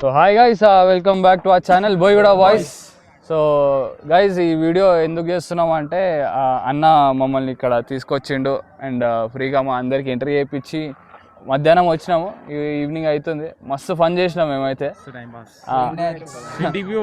So hi guys, welcome back to our channel Boiguda voice. So guys, ఈ video ఎందుకు చేస్తున్నాం అంటే అన్న మమ్మల్ని ఇక్కడ తీసుకొచ్చిండు అండ్ ఫ్రీగా మా అందరికి ఎంట్రీ చేయించి మధ్యాహ్నం వచ్చినాము, ఈవినింగ్ అవుతుంది. మస్తు ఫన్ చేసినాం మేమైతే. ఇంటికి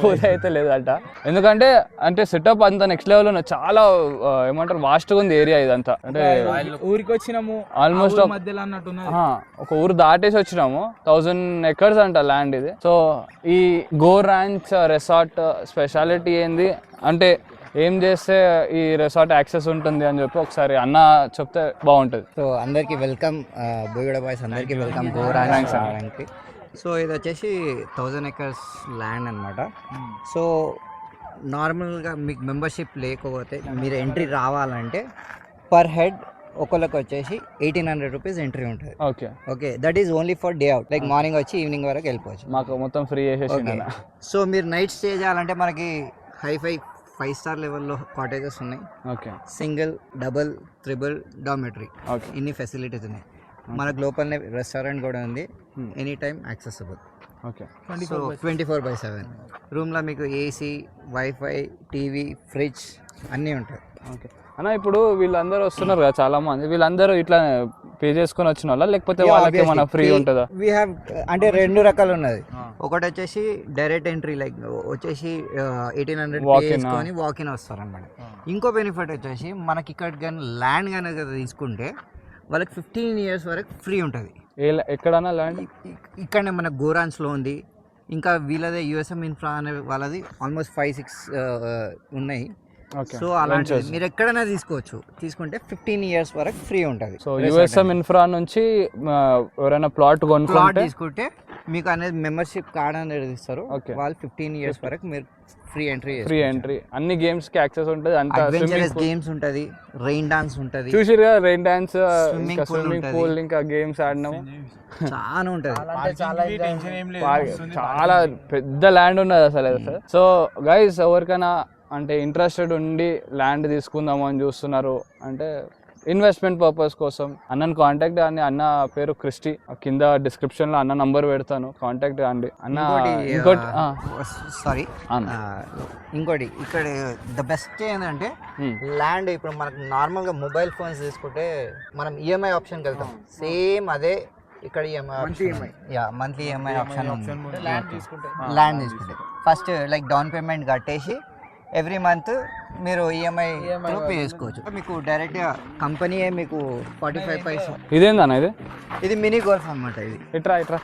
పోతే అయితే లేదంట, ఎందుకంటే అంటే సెటప్ అంతా నెక్స్ట్ లెవెల్ ఉన్న చాలా ఏమంటారు వాస్ట్గా ఉంది ఏరియా ఇదంతా. అంటే ఊరికి వచ్చినాము ఆల్మోస్ట్ ఒక ఊరు దాటేసి వచ్చినాము. 1000 acres అంట ల్యాండ్ ఇది. సో ఈ గో ర్యాంచ్ రిసార్ట్ స్పెషాలిటీ ఏంది అంటే ఏం చేస్తే ఈ రిసార్ట్ యాక్సెస్ ఉంటుంది అని చెప్పి ఒకసారి అన్న చెప్తే బాగుంటుంది. సో అందరికీ వెల్కమ్, బోయిగూడ బాయ్స్ అందరికీ వెల్కమ్ గో ర్యాంచ్కి. సో ఇది వచ్చేసి 1000 acres ల్యాండ్ అనమాట. సో నార్మల్గా మీకు మెంబర్షిప్ లేకపోతే మీరు ఎంట్రీ రావాలంటే పర్ హెడ్ ఒకళ్ళకి వచ్చేసి 1800 రూపీస్ ఎంట్రీ ఉంటుంది. Okay okay, that is only for day out, like morning వచ్చి ఈవినింగ్ వరకు వెళ్ళిపోవచ్చు. మాకు మొత్తం ఫ్రీ చేసేసి. సో మీరు నైట్ స్టే చేయాలంటే మనకి హైఫై 5-star లెవెల్లో కాటేజెస్ ఉన్నాయి. Okay, single, double, triple, dormitory, okay, ఇన్ని ఫెసిలిటీస్ ఉన్నాయి. మనకు లోపలనే రెస్టారెంట్ కూడా ఉంది, any time accessible. Okay, so 24/7 రూమ్లో మీకు ఏసీ, వైఫై, టీవీ, ఫ్రిడ్జ్ అన్నీ ఉంటాయి. ఓకే అన్న, ఇప్పుడు వీళ్ళందరూ వస్తున్నారు కదా చాలా మంది, వీళ్ళందరూ ఇట్లా పే చేసుకొని వచ్చిన వాళ్ళ లేకపోతే వాళ్ళకి ఏమైనా ఫ్రీ ఉంటుందా? వీ హ్యావ్ అంటే 2 రకాలు ఉన్నది. ఒకటి వచ్చేసి డైరెక్ట్ ఎంట్రీ, లైక్ వచ్చేసి 1800 చేసుకొని వాకిన్ వస్తారన్నమాట. ఇంకో బెనిఫిట్ వచ్చేసి మనకి ఇక్కడ కానీ ల్యాండ్ కానీ తీసుకుంటే వాళ్ళకి 15 years వరకు ఫ్రీ ఉంటుంది. ఎక్కడన్నా ల్యాండ్ ఇక్కడనే మన గోరాన్స్లో ఉంది. ఇంకా వీళ్ళదే యుఎస్ఎం ఇన్ఫ్రా అనే వాళ్ళది ఆల్మోస్ట్ 5-6 ఉన్నాయి. సో అలాంటి మీరు ఎక్కడైనా తీసుకోవచ్చు. తీసుకుంటే 15 years వరకు ఫ్రీ ఉంటుంది. సో యుఎస్ఎం ఇన్ఫ్రా నుంచి ఎవరైనా ప్లాట్ తీసుకుంటే మీకు అనేది మెంబర్షిప్ కార్డ్ అనేది ఇస్తారు. వాళ్ళు 15 years వరకు మీరు ఫ్రీ ఎంట్రీ అన్ని గేమ్స్ కి యాక్సెస్ ఉంటుంది. అంతా అడ్వెంచరస్ గేమ్స్ ఉంటుంది, రెయిన్ డాన్స్ ఉంటుంది, చూసిరుగా రెయిన్ డాన్స్, స్విమ్మింగ్ పూల్, ఇంకా గేమ్స్ ఆడినాము. చాలా ఉంటుంది, చాలా పెద్ద ల్యాండ్ ఉన్నది అసలు. సో గైస్, ఎవరికైనా అంటే ఇంట్రెస్టెడ్ ఉండి ల్యాండ్ తీసుకుందాము అని చూస్తున్నారు అంటే ఇన్వెస్ట్మెంట్ పర్పస్ కోసం అన్నను కాంటాక్ట్ కానీ. అన్న పేరు క్రిస్టి, కింద డిస్క్రిప్షన్ లో అన్న నంబర్ పెడతాను, కాంటాక్ట్ కాండి అన్న. ఇంకోటి ఇక్కడ ద బెస్ట్ ఏంటంటే ల్యాండ్ ఇప్పుడు మనకు నార్మల్ గా మొబైల్ ఫోన్స్ తీసుకుంటే మనం ఈఎంఐ ఆప్షన్కి వెళ్తాం, సేమ్ అదే ఇక్కడ మంత్లీ ఈఎంఐ ఆప్షన్. ల్యాండ్ తీసుకుంటే ఫస్ట్ లైక్ డౌన్ పేమెంట్ కట్టేసి ఎవ్రీ మంత్ మీరు ఈఎంఐ పే చేసుకోవచ్చు. మీకు డైరెక్ట్గా కంపెనీయే మీకు 45 పైసా. ఇదేందన్న ఇది మినీ గోల్ఫ్ అనమాట. ఇది ఇట్రా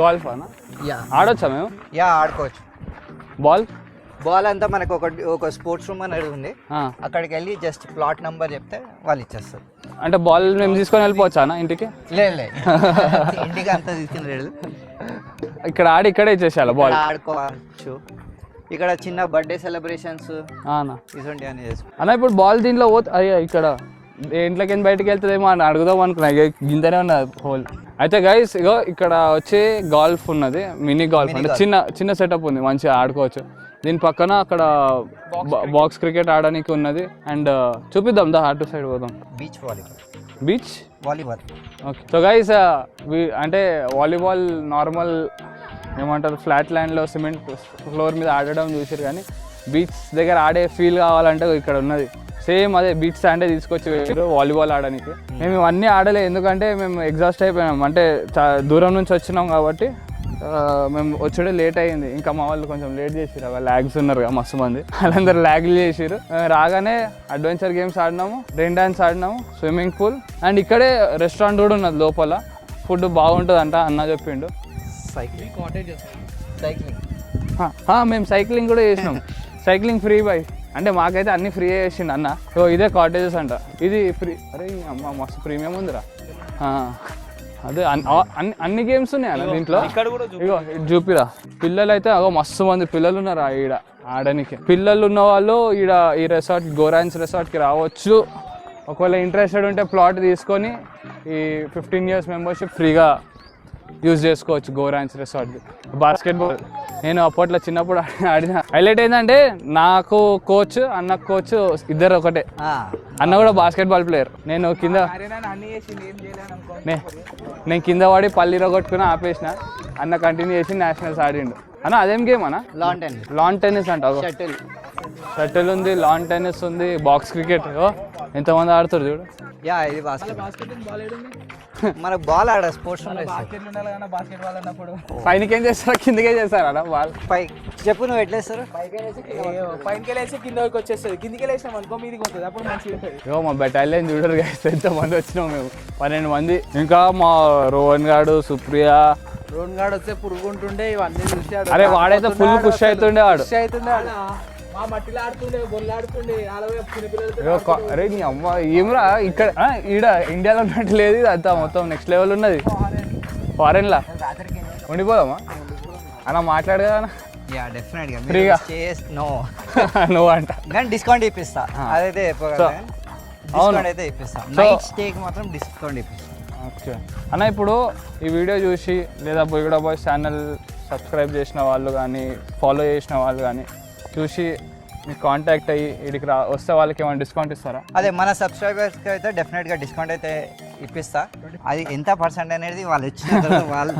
గోల్ఫ్ అన్న. ఆడొచ్చా మేము? ఆడుకోవచ్చు. బాల్ అంతా మనకు ఒక స్పోర్ట్స్ రూమ్ అనేది ఉంది, అక్కడికి వెళ్ళి జస్ట్ ప్లాట్ నెంబర్ చెప్తే వాళ్ళు ఇచ్చేస్తారు. అంటే బాల్ మేము తీసుకొని వెళ్ళిపోవచ్చా అన్న ఇంటికి? లేదు ఇంటికి అంతా తీసుకుని లేదు, ఇక్కడ ఆడి ఇక్కడే ఇచ్చేసేయాలి. బాల్ ఆడుకోవచ్చు. ఇక్కడ చిన్న బర్త్డే సెలబ్రేషన్స్ ఇటువంటి అని చేసుకో అన్న. ఇప్పుడు బాల్ దీంట్లో అయ్యా ఇక్కడ ఇంట్లోకి బయటకు వెళ్తుందేమో అని అడుగుదాం అనుకున్నా, గింతనే ఉన్నది హోల్. అయితే గైస్, ఇగో ఇక్కడ వచ్చి గాల్ఫ్ ఉన్నది, మినీ గాల్ఫ్ అంటే చిన్న సెటప్ ఉంది, మంచిగా ఆడుకోవచ్చు. దీని పక్కన అక్కడ బాక్స్ క్రికెట్ ఆడడానికి ఉన్నది. అండ్ చూపిద్దాం దా, అటు సైడ్ పోదాం. Beach volleyball. Okay, so guys అంటే వాలీబాల్ నార్మల్ ఏమంటారు ఫ్లాట్ ల్యాండ్లో సిమెంట్ ఫ్లోర్ మీద ఆడడం చూసారు, కానీ బీచ్ దగ్గర ఆడే ఫీల్ కావాలంటే ఇక్కడ ఉన్నది సేమ్ అదే బీచ్ స్టాండే తీసుకొచ్చి వేసారు వాలీబాల్ ఆడడానికి. మేము ఇవన్నీ ఆడలే, ఎందుకంటే మేము ఎగ్జాస్ట్ అయిపోయినాం, అంటే దూరం నుంచి వచ్చినాం కాబట్టి మేము వచ్చేడే లేట్ అయ్యింది. ఇంకా మా వాళ్ళు కొంచెం లేట్ చేసారు, వాళ్ళు ల్యాగ్స్ ఉన్నారు కదా మస్తు మంది, వాళ్ళందరూ ల్యాగ్లు చేసారు. రాగానే అడ్వెంచర్ గేమ్స్ ఆడినాము, రెయిన్ డాన్స్ ఆడినాము, స్విమ్మింగ్ పూల్, అండ్ ఇక్కడే రెస్టారెంట్ కూడా ఉన్నది లోపల. ఫుడ్ బాగుంటుంది అంట అన్న చెప్పిండు. మేము సైక్లింగ్ కూడా చేసినాం, సైక్లింగ్ ఫ్రీ బై అంటే మాకైతే అన్ని ఫ్రీ చేసిండు అన్న. సో ఇదే కాటేజెస్ అంట, ఇది ఫ్రీ. అరే అమ్మ మస్తు ప్రీమియం ఉందిరా. అదే అన్ని గేమ్స్ ఉన్నాయి అన్న దీంట్లో. ఇగో చూపిరా, పిల్లలు అయితే మస్తు మంది పిల్లలు ఉన్నారు ఈడ ఆడడానికి. పిల్లలు ఉన్న వాళ్ళు ఈడ ఈ రిసార్ట్ గోరాన్స్ రిసార్ట్కి రావచ్చు. ఒకవేళ ఇంట్రెస్టెడ్ ఉంటే ప్లాట్ తీసుకొని ఈ 15 years మెంబర్షిప్ ఫ్రీగా యూజ్ చేసుకోవచ్చు గో ర్యాంచ్ రిసార్ట్. బాస్కెట్బాల్ నేను అప్పట్లో చిన్నప్పుడు ఆడిన. హైలైట్ ఏంటంటే నాకు కోచ్, అన్న కోచ్ ఇద్దరు ఒకటే. అన్న కూడా బాస్కెట్బాల్ ప్లేయర్. నేను కింద నేను కింద పడి పల్లి రొగొట్టుకుని ఆపేసిన. అన్న కంటిన్యూ చేసి నేషనల్స్ ఆడిండు. అన్న అదేం గేమ్ అన్న? లాన్ టెన్నిస్ అంట. షటిల్ ఉంది, లాన్ టెన్నిస్ ఉంది, బాక్స్ క్రికెట్. ఎంతమంది ఆడుతారు చూడు. యా ఇది బాస్కెట్. మనకు బాల్ ఆడ స్పోర్ట్స్ పైనకి ఏం చేస్తారా, కిందకే చేస్తారా అన్న బాల్? పై చెప్పు, నువ్వు ఎట్లేస్తారు? పైనకి వెళ్ళేసి కిందకి వచ్చేస్తుంది, కిందికి వెళ్ళేసాం అనుకో మీదికి వస్తుంది, అప్పుడు మంచిగా ఉంటుంది. మా బెటాలియన్ చూడరు గైస్, ఎంతమంది వచ్చినాం మేము, 12 మంది. ఇంకా మా రోహన్ గాడు, సుప్రియ. రోహన్ గాడు వస్తే పురుగుంటుండే ఇవన్నీ చూసాడు. అరే వాడైతే ఫుల్ పుష్ అవుతుండే, వాడు మా మట్టిలో ఆడుతుండే, బొల్లాడుతుండే. అరే నీ అమ్మ ఏమరా ఇక్కడ ఈడ ఇండియాలో ఉన్నట్టు లేదు, ఇది అంతా మొత్తం నెక్స్ట్ లెవెల్ ఉన్నది. ఫారెన్లా ఉండిపోదామా అన్న? మాట్లాడు కదా అన్న. యా డెఫినెట్గా ఫ్రీగా నువ్వు అంట. కానీ డిస్కౌంట్ ఇప్పిస్తా, అదైతే డిస్కౌంట్ అయితే ఇప్పిస్తా. నైట్ స్టేకి మాత్రం డిస్కౌంట్ ఇప్పిస్తా. ఓకే అన్న, ఇప్పుడు ఈ వీడియో చూసి లేదా బోయిగూడ బాయ్స్ ఛానల్ సబ్స్క్రైబ్ చేసిన వాళ్ళు కానీ, ఫాలో చేసిన వాళ్ళు కానీ చూసి మీకు కాంటాక్ట్ అయ్యి ఇక్కడికి వస్తే వాళ్ళకి ఏమైనా డిస్కౌంట్ ఇస్తారా? అదే మన సబ్స్క్రైబర్స్కి అయితే డెఫినెట్గా డిస్కౌంట్ అయితే ఇప్పిస్తా. అది ఎంత పర్సెంట్ అనేది వాళ్ళు ఇచ్చిన తర్వాత వాళ్ళు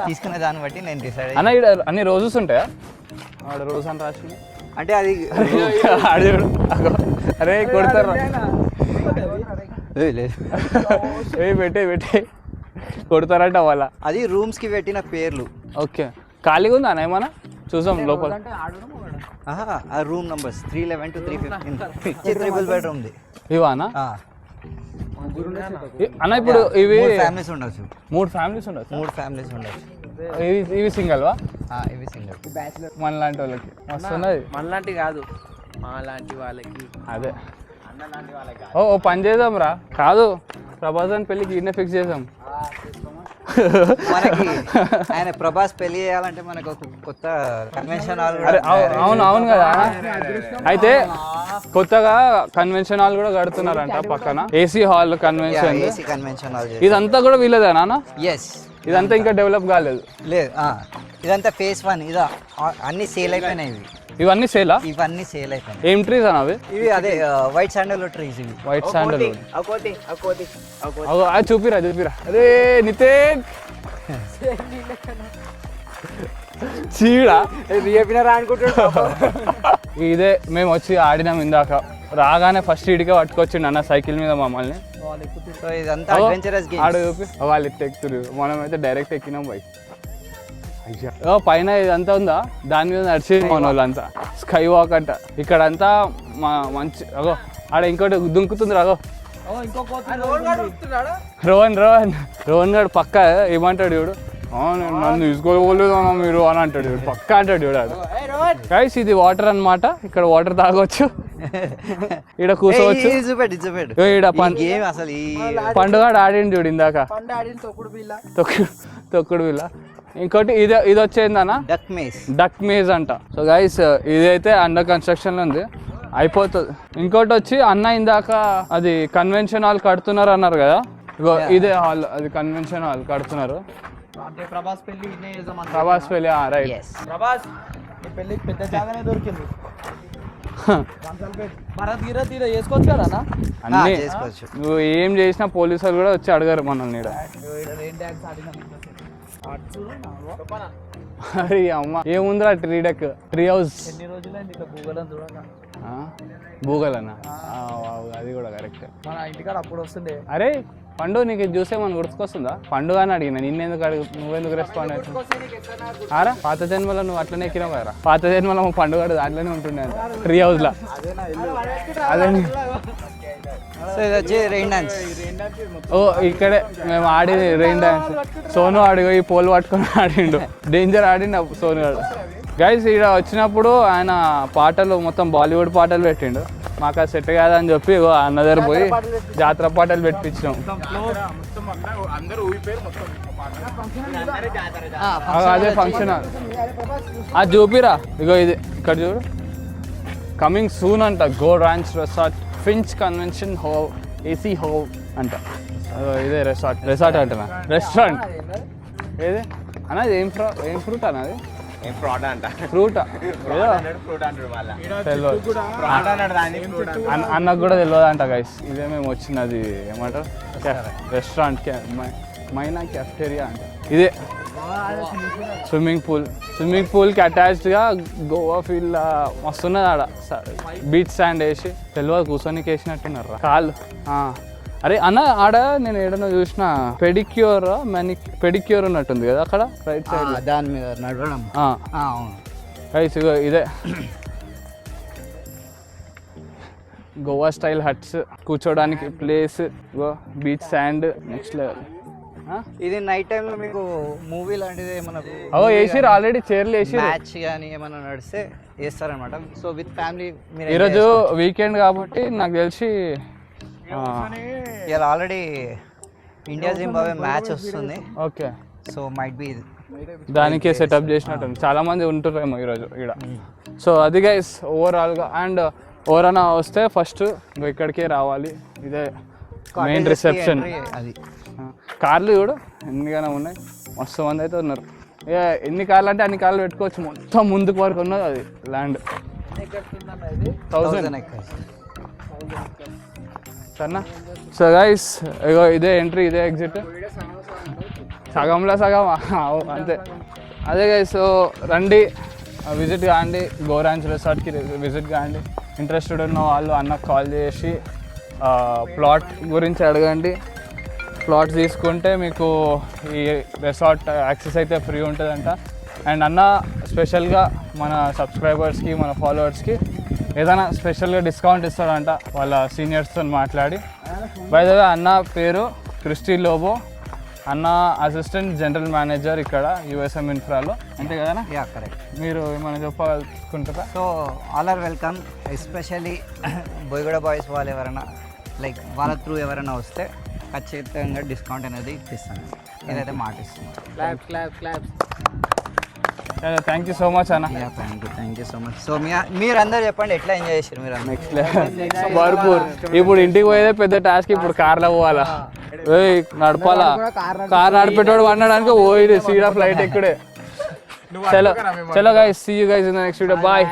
తీసుకునే దాన్ని బట్టి నేను డిసైడ్. అన్న ఇక్కడ అన్ని రోజెస్ ఉంటాయా? ఆడ రోజు అని రాసి అంటే అది అరే కొడతారు. లేదు పెట్టే కొడతారంట వాళ్ళ. అది రూమ్స్కి పెట్టిన పేర్లు. ఓకే ఖాళీగా ఉందా అన్న ఏమన్నా? చూసాం లోపల. ఆ room numbers 311 to 315 triple bedroom ది ఇవానా అన్న? ఇప్పుడు ఇవి ఫ్యామిలీస్ ఉండొచ్చు. 3 ఫ్యామిలీస్ ఉండొచ్చు. 3 ఫ్యామిలీస్ ఉండొచ్చు. ఇవి సింగల్ వా? ఇవి సింగల్. మన లాంటి వాళ్ళకి వస్తున్నది. మనలాంటి కాదు, మా లాంటి వాళ్ళకి. అదే ఓ పని చేద్దాం రా. కాదు ప్రభాస్ అని పెళ్ళికి ఈయన ఫిక్స్ చేద్దాం. మనకి ఆయన ప్రభాస్ పెళ్లి చేయాలంటే మనకు ఒక కొత్త కన్వెన్షన్ హాల్. అవును కదా. అయితే కొత్తగా కన్వెన్షన్ హాల్ కూడా కడుతున్నారంట పక్కన. AC hall convention hall. ఇదంతా కూడా వీళ్ళదేనా అన్న? ఎస్. ఇదంతా ఇంకా డెవలప్ కాలేదు. లేదు, ఇదంతా ఫేజ్ 1. ఇదా అన్ని సేల్ అయిపోయినాయి. ఇవన్నీ సేలా? ఇవన్నీ సేల్ అయిపోయినాయి. ఏం ట్రీస్ అన్న అవి? ఇవి అదే వైట్ శాండల్వుడ్ ట్రీస్. ఇవి వైట్ శాండల్వుడ్. అది చూపిరా. అరే నితేన్ చీడా ఇదే మేము వచ్చి ఆడినాం ఇందాక. రాగానే ఫస్ట్ ఇడికే పట్టుకొచ్చిండు అన్న సైకిల్ మీద మమ్మల్ని. ఇదంతా అడ్వెంచరస్ గేమ్స్. ఆడ చూపి వాళ్ళు ఇట్లా ఎక్కుతురు, మనమైతే డైరెక్ట్ ఎక్కినాం బైక్. అయ్యా పైన ఇదంతా ఉందా, దాని మీద నడిచి మన వాళ్ళంతా స్కై వాక్ అంట. ఇక్కడంతా మంచి అగో ఆడ ఇంకోటి దుంకుతుంది. అగో రోహన్ గారు పక్క ఏమంటాడు చూడు, నన్ను తీసుకోలేదు అన్న మీరు అని అంటాడు చూడు, పక్క అంటాడు చూడు. గైస్ ఇది వాటర్ అన్నమాట, ఇక్కడ వాటర్ తాగొచ్చు, ఇక్కడ కూర్చోవచ్చు. ఈడ పండుగ ఆడిండు చూడు ఇందాక, తొక్కుడు బిల్ల. ఇంకోటి ఇది వచ్చేందన్న డక్ మేజ్ అంట. సో గైస్ ఇదైతే అండర్ కన్స్ట్రక్షన్ లో ఉంది, అయిపోతుంది. ఇంకోటి వచ్చి అన్న ఇందాక అది కన్వెన్షన్ హాల్ కడుతున్నారు అన్నారు కదా, ఇదే హాల్, అది కన్వెన్షన్ హాల్ కడుతున్నారు. ప్రభాస్ పెళ్లి రైట్. ప్రభాస్ పెళ్లికి పెద్ద జాగానే దొరికింది. చేసుకోవచ్చు కదా అన్నీ నువ్వు ఏం చేసినా పోలీసులు కూడా వచ్చి అడగారు మనల్ని. అరే అమ్మ ఏముందిరా ట్రీ డెక్, ట్రీ హౌస్. భూగల్ అన్న, అది కూడా కరెక్ట్. మన ఇంటికాడ అప్పుడు వస్తుండే. అరే పండు నీకు ఇది చూసే మనం గుర్తుకొస్తుందా? పండుగ అని అడిగిన, నిన్నెందుకు నువ్వెందుకు రెస్పాండ్ అవుతుంది? ఆరా పాత జన్మలో నువ్వు అట్లనే ఎక్కినావు కదరా, పాత జన్మలో పండుగ దాంట్లోనే ఉంటుండే ట్రీ హౌస్ లా. అదే ఓ ఇక్కడే మేము ఆడింది రెయిన్ డాన్స్. సోను ఆడిగో ఈ పోల్ పట్టుకొని ఆడిండు, డేంజర్ ఆడిండు సోను గారు. గైస్ ఇక్కడ వచ్చినప్పుడు ఆయన పాటలు మొత్తం బాలీవుడ్ పాటలు పెట్టిండు, మాకు అది సెట్ కాదని చెప్పి అన్న దగ్గర పోయి జాతర పాటలు పెట్టించాం. అదే ఫంక్షన్ అది చూపిరా. ఇగో ఇది ఇక్కడ చూడు, కమింగ్ సూన్ అంట, go ranch resort Finch convention hall AC hall అంట. ఇదే రిసార్ట్ అంటున్నా, రెస్టారెంట్ ఏది అన్నది ఏం ఫ్రూట్ అన్నది ఏం ఫ్రాడ్ అంట ఫ్రూటా ఏదో ఫ్రూట్ అంటాడు మళ్ళా తెలియదు ఫ్రాడ్ అన్నాడు దాన్ని అన్నకు కూడా తెలియదు అంట గైస్ ఇదే మేము వచ్చినది ఏమంటారు రెస్టారెంట్ మైనా కెఫ్టేరియా అంట ఇదే స్విమ్మింగ్ పూల్కి అటాచ్డ్గా గోవా ఫీల్ మస్తున్నది ఆడ బీచ్ శాండ్ వేసి తెలియదు కూర్చొనికి వేసినట్టున్నారు కాళ్ళు అరే అన్న ఆడ నేను ఏడన్నా చూసిన పెడిక్యూర్ ఉన్నట్టుంది కదా అక్కడ రైట్ సైడ్ దాని మీద నడవడం అవును గైస్ ఇగో ఇదే గోవా స్టైల్ హట్స్ కూర్చోడానికి ప్లేస్ ఇగో బీచ్ శాండ్ నెక్స్ట్ లెవెల్ ఇది నైట్ టైంలో మీకు మూవీ లాంటిది మనకు అవో వేసిరు ఆల్రెడీ చైర్లు వేసి మ్యాచ్ కానీ ఏమైనా నడిస్తే వేస్తారనమాట సో విత్ ఫ్యామిలీ మీరు ఈరోజు వీకెండ్ కాబట్టి నాకు తెలిసి ఇలా ఆల్రెడీ ఇండియా జింబాబ్వే మ్యాచ్ వస్తుంది ఓకే సో మైట్ బి దానికే సెటప్ చేసినట్టు చాలా మంది ఉంటున్నారేమో ఈరోజు ఇక్కడ సో అది గైస్ ఓవరాల్గా అండ్ ఎవరైనా వస్తే ఫస్ట్ ఇక్కడికే రావాలి ఇదే మెయిన్ రిసెప్షన్ అది కార్లు కూడా ఎన్నిగానే ఉన్నాయి మస్తు మంది అయితే ఉన్నారు ఇక ఎన్ని కార్లు అంటే అన్ని కార్లు పెట్టుకోవచ్చు మొత్తం ముందుకు వరకు ఉన్నది అది ల్యాండ్ 1000 సరేనా సో గైస్ ఇగో ఇదే ఎంట్రీ ఇదే ఎగ్జిట్ సగంలో సగం అంతే అదే గైస్ సో రండి విజిట్ కాండి గోరాంజ్ రిసార్ట్కి విజిట్ కాండి ఇంట్రెస్టెడ్ ఉన్న వాళ్ళు అన్నకు కాల్ చేసి ప్లాట్ గురించి అడగండి ప్లాట్ తీసుకుంటే మీకు ఈ రిసార్ట్ యాక్సెస్ అయితే ఫ్రీ ఉంటుందంట అండ్ అన్న స్పెషల్గా మన సబ్స్క్రైబర్స్కి మన ఫాలోవర్స్కి ఏదైనా స్పెషల్గా డిస్కౌంట్ ఇస్తాడంట వాళ్ళ సీనియర్స్తో మాట్లాడి బై ద వే అన్న పేరు క్రిస్టీ లోబో అన్న అసిస్టెంట్ జనరల్ మేనేజర్ ఇక్కడ యూఎస్ఎం ఇన్ఫ్రాలో అంతే కదా యా కరెక్ట్ మీరు ఏమైనా చెప్పాలనుకుంటారా so all are welcome especially Boyaguda boys వాళ్ళు ఎవరైనా లైక్ వాళ్ళ త్రూ ఎవరైనా వస్తే ఖచ్చితంగా డిస్కౌంట్ అనేది ఇప్పిస్తాను ఏదైతే మాట ఇస్తున్నాను థ్యాంక్ యూ సో మచ్ అన్న thank you so much so మీరు అందరూ చెప్పండి ఎట్లా ఎంజాయ్ చేశారు మీరు నెక్స్ట్ లెవెల్ భర్పూర్ ఇప్పుడు ఇంటికి పోయేదే పెద్ద టాస్క్ ఇప్పుడు కార్లో పోవాలా నడపాలా కార్ నడిపేటోడు వండడానికి పోయి సీడా ఫ్లైట్ ఎక్కుడే చలో చలో guys see you guys in the next video bye